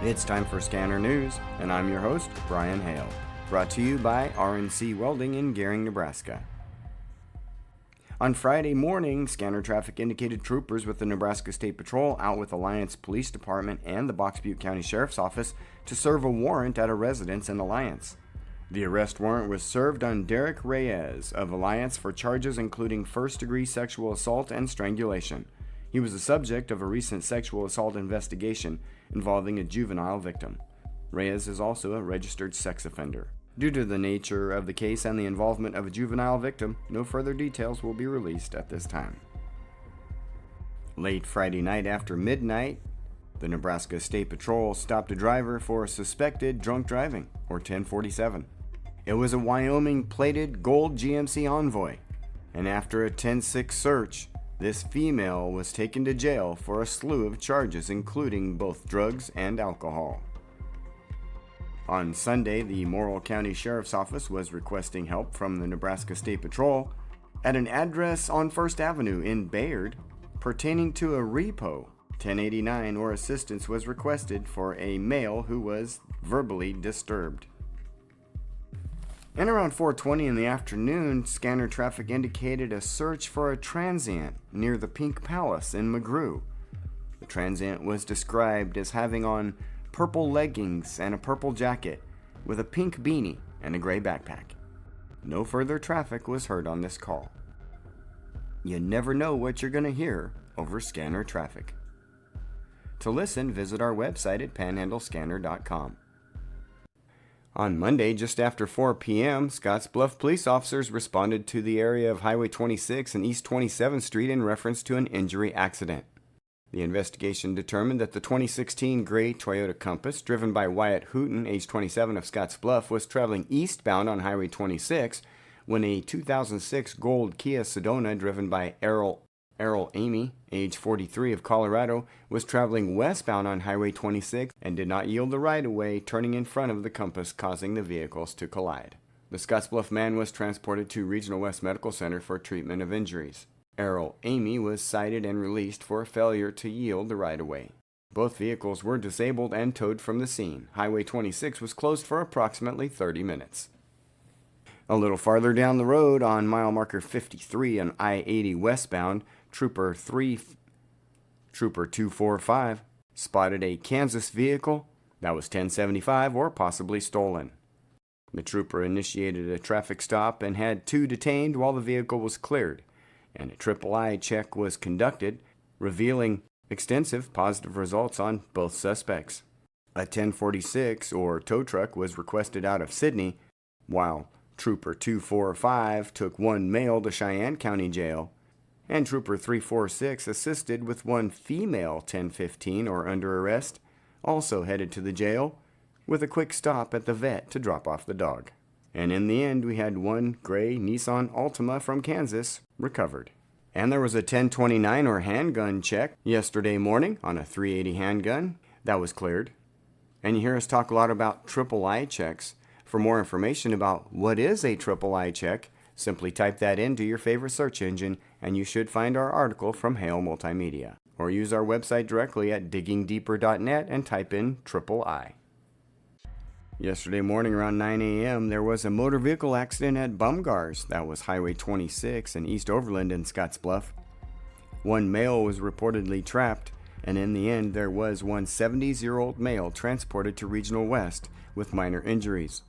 It's time for Scanner News, and I'm your host, Brian Hale. Brought to you by RNC Welding in Gering, Nebraska. On Friday morning, scanner traffic indicated troopers with the Nebraska State Patrol out with Alliance Police Department and the Box Butte County Sheriff's Office to serve a warrant at a residence in Alliance. The arrest warrant was served on Derek Reyes of Alliance for charges including first-degree sexual assault and strangulation. He was the subject of a recent sexual assault investigation involving a juvenile victim. Reyes is also a registered sex offender. Due to the nature of the case and the involvement of a juvenile victim, no further details will be released at this time. Late Friday night after midnight, the Nebraska State Patrol stopped a driver for suspected drunk driving, or 1047. It was a Wyoming plated gold GMC Envoy, and after a 10-6 search, this female was taken to jail for a slew of charges including both drugs and alcohol. On Sunday, the Morrill County Sheriff's Office was requesting help from the Nebraska State Patrol at an address on First Avenue in Bayard pertaining to a repo. 1089 or assistance was requested for a male who was verbally disturbed. And around 4:20 in the afternoon, scanner traffic indicated a search for a transient near the Pink Palace in McGrew. The transient was described as having on purple leggings and a purple jacket with a pink beanie and a gray backpack. No further traffic was heard on this call. You never know what you're going to hear over scanner traffic. To listen, visit our website at panhandlescanner.com. On Monday, just after 4 p.m., SCOTTSBLUFF police officers responded to the area of Highway 26 and East 27th Street in reference to an injury accident. The investigation determined that the 2016 gray Toyota Compass, driven by Wyatt Hooten, age 27 of SCOTTSBLUFF, was traveling eastbound on Highway 26 when a 2006 gold Kia Sedona, driven by Errol Amy, age 43 of Colorado, was traveling westbound on Highway 26 and did not yield the right-of-way, turning in front of the Compass, causing the vehicles to collide. The SCOTTSBLUFF man was transported to Regional West Medical Center for treatment of injuries. Errol Amy was cited and released for failure to yield the right-of-way. Both vehicles were disabled and towed from the scene. Highway 26 was closed for approximately 30 minutes. A little farther down the road on mile marker 53 on I-80 westbound, Trooper 245 spotted a Kansas vehicle that was 1075 or possibly stolen. The trooper initiated a traffic stop and had two detained while the vehicle was cleared, and a triple-I check was conducted, revealing extensive positive results on both suspects. A 1046 or tow truck was requested out of Sidney, while Trooper 245 took one male to Cheyenne County Jail, and Trooper 346 assisted with one female 1015 or under arrest, also headed to the jail, with a quick stop at the vet to drop off the dog. And in the end, we had one gray Nissan Altima from Kansas recovered. And there was a 1029 or handgun check yesterday morning on a 380 handgun that was cleared. And you hear us talk a lot about triple-I checks. For more information about what is a triple-I check, simply type that into your favorite search engine and you should find our article from Hale Multimedia. Or use our website directly at diggingdeeper.net and type in triple-I. Yesterday morning around 9 a.m. there was a motor vehicle accident at Bumgars, that was Highway 26 and East Overland in SCOTTSBLUFF. One male was reportedly trapped, and in the end there was one 70-year-old male transported to Regional West with minor injuries.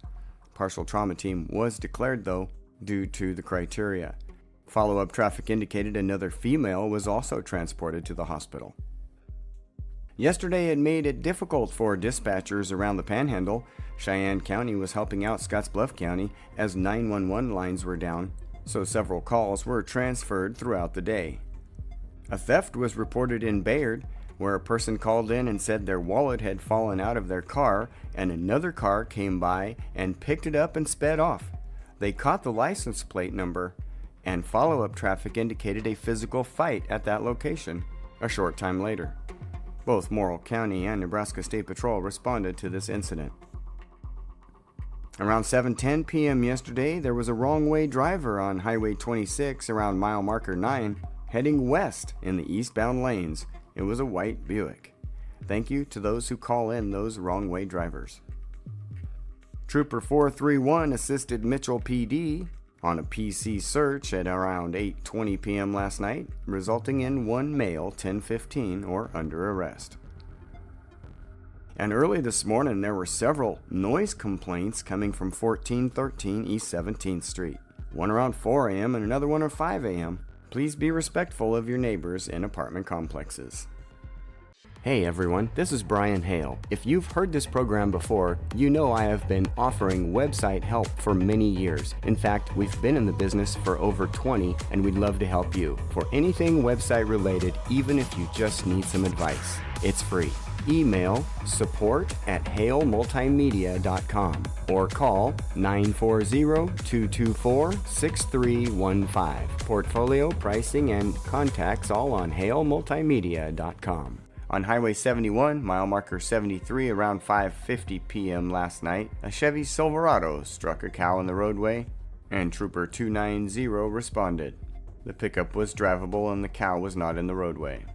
Partial trauma team was declared though, due to the criteria. Follow-up traffic indicated another female was also transported to the hospital. Yesterday it made it difficult for dispatchers around the Panhandle. Cheyenne County was helping out SCOTTSBLUFF County as 911 lines were down, so several calls were transferred throughout the day. A theft was reported in Bayard, where a person called in and said their wallet had fallen out of their car and another car came by and picked it up and sped off. They caught the license plate number, and follow-up traffic indicated a physical fight at that location a short time later. Both Morrill County and Nebraska State Patrol responded to this incident. Around 7:10 p.m. yesterday, there was a wrong-way driver on Highway 26 around mile marker 9, heading west in the eastbound lanes. It was a white Buick. Thank you to those who call in those wrong-way drivers. Trooper 431 assisted Mitchell PD on a PC search at around 8:20 p.m. last night, resulting in one male 1015 or under arrest. And early this morning, there were several noise complaints coming from 1413 East 17th Street. One around 4 a.m. and another one at 5 a.m. Please be respectful of your neighbors in apartment complexes. Hey everyone, this is Brian Hale. If you've heard this program before, you know I have been offering website help for many years. In fact, we've been in the business for over 20 and we'd love to help you for anything website related, even if you just need some advice. It's free. Email support@halemultimedia.com or call 940-224-6315. Portfolio, pricing, and contacts all on halemultimedia.com. On Highway 71, mile marker 73, around 5:50 p.m. last night, a Chevy Silverado struck a cow in the roadway, and Trooper 290 responded. The pickup was drivable and the cow was not in the roadway.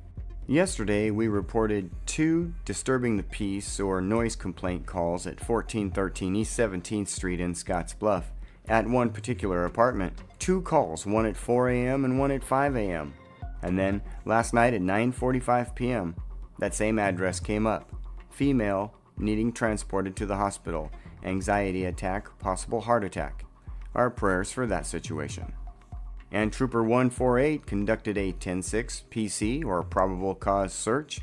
Yesterday, we reported 2 disturbing the peace or noise complaint calls at 1413 East 17th Street in SCOTTSBLUFF at one particular apartment. 2 calls, one at 4 a.m. and one at 5 a.m. And then, last night at 9:45 p.m., that same address came up. Female needing transported to the hospital. Anxiety attack, possible heart attack. Our prayers for that situation. And Trooper 148 conducted a 10-6 PC or probable cause search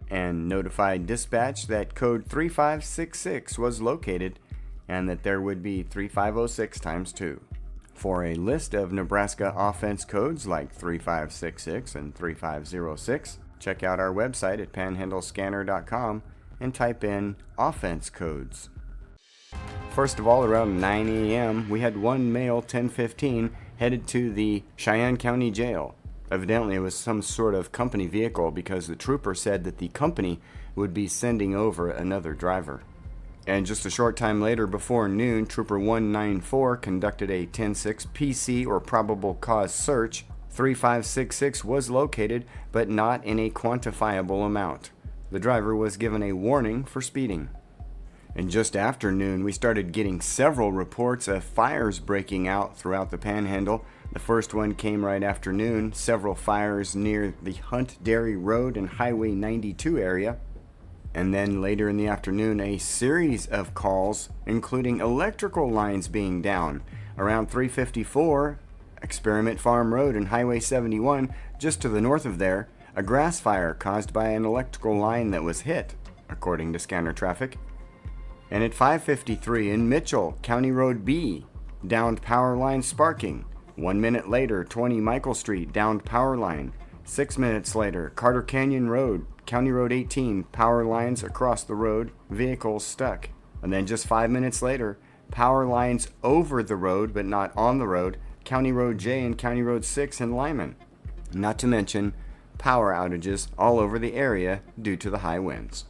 and notified dispatch that code 3566 was located and that there would be 3506 times 2. For a list of Nebraska offense codes like 3566 and 3506, check out our website at panhandlescanner.com and type in offense codes. First of all, around 9 a.m., we had one male 1015 headed to the Cheyenne County Jail. Evidently, it was some sort of company vehicle because the trooper said that the company would be sending over another driver. And just a short time later, before noon, Trooper 194 conducted a 10-6 PC or probable cause search. 3566 was located, but not in a quantifiable amount. The driver was given a warning for speeding. And just after noon, we started getting several reports of fires breaking out throughout the Panhandle. The first one came right after noon, several fires near the Hunt Dairy Road and Highway 92 area. And then later in the afternoon, a series of calls, including electrical lines being down. Around 354, Experiment Farm Road and Highway 71, just to the north of there, a grass fire caused by an electrical line that was hit, according to scanner traffic. And at 553 in Mitchell, County Road B, downed power line sparking. 1 minute later, 20 Michael Street, downed power line. 6 minutes later, Carter Canyon Road, County Road 18, power lines across the road, vehicles stuck. And then just 5 minutes later, power lines over the road but not on the road, County Road J and County Road 6 in Lyman. Not to mention power outages all over the area due to the high winds.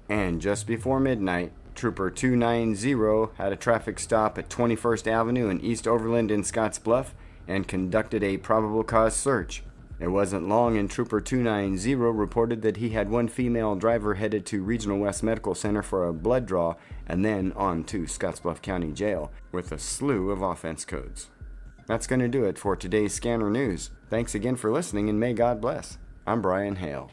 And just before midnight, Trooper 290 had a traffic stop at 21st Avenue and East Overland in SCOTTSBLUFF and conducted a probable cause search. It wasn't long and Trooper 290 reported that he had one female driver headed to Regional West Medical Center for a blood draw and then on to Scottsbluff County Jail with a slew of offense codes. That's going to do it for today's Scanner News. Thanks again for listening and may God bless. I'm Brian Hale.